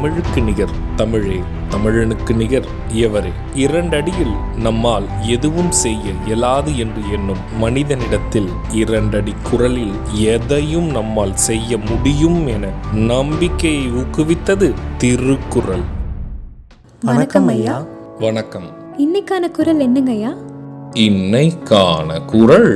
தமிழுக்கு நிகர் தமிழே, தமிழனுக்கு நிகர் எவரே. 2 அடியில் நம்மால் எதுவும் செய்ய இயலாது என்று எண்ணும் மனிதனிடத்தில் 2 அடி குரலில் எதையும் நம்மால் செய்ய முடியும் என நம்பிக்கையை ஊக்குவித்தது திருக்குறள். வணக்கம் ஐயா. வணக்கம். இன்னைக்கான குறள் என்னங்க ஐயா? இன்னைக்கான குறள்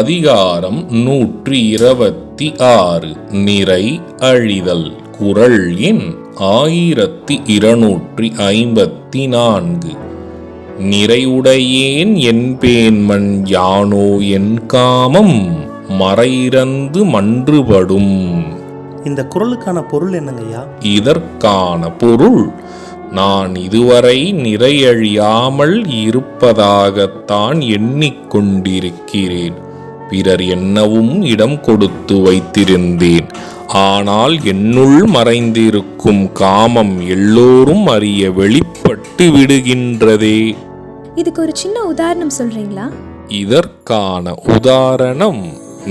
அதிகாரம் 126 நிறை அழிதல். குறள் எண் 1254. நிறைவுடையேன் என்பேன்மன் யானோ என் காமம் மறையிறந்து மன்றுபடும். இந்த குறளுக்கான பொருள் என்னங்கய்யா? இதற்கான பொருள், நான் இதுவரை நிறையழியாமல் இருப்பதாகத்தான் எண்ணிக்கொண்டிருக்கிறேன். பிறர் என்னவும் இடம் கொடுத்து வைத்திருந்தேன். ஆனால் என்னுள் மறைந்திருக்கும் காமம் எல்லோரும் அறிய வெளிப்பட்டு விடுகின்றதே. இதுக்கு ஒரு சின்ன உதாரணம் சொல்றீங்களா? இதற்கான உதாரணம்,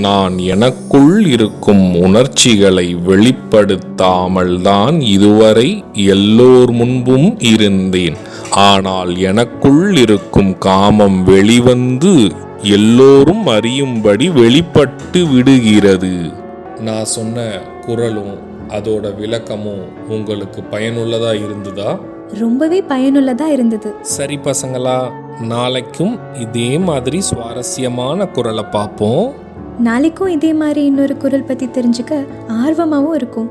நான் எனக்குள் இருக்கும் உணர்ச்சிகளை வெளிப்படுத்தாமல் தான் இதுவரை எல்லோர் முன்பும் இருந்தேன். ஆனால் எனக்குள் இருக்கும் காமம் வெளிவந்து எல்லோரும் அறியும்படி வெளிப்பட்டு விடுகிறது. நான் சொன்ன குறளும் அதோட விளக்கமும் உங்களுக்கு பயனுள்ளதா இருந்ததா? ரொம்பவே பயனுள்ளதா இருந்தது. சரி பசங்களா, நாளைக்கும் இதே மாதிரி சுவாரஸ்யமான குறளை பார்ப்போம். நாளைக்கும் இதே மாதிரி இன்னொரு குறள் பத்தி தெரிஞ்சுக்க ஆர்வமாவும் இருக்கும்.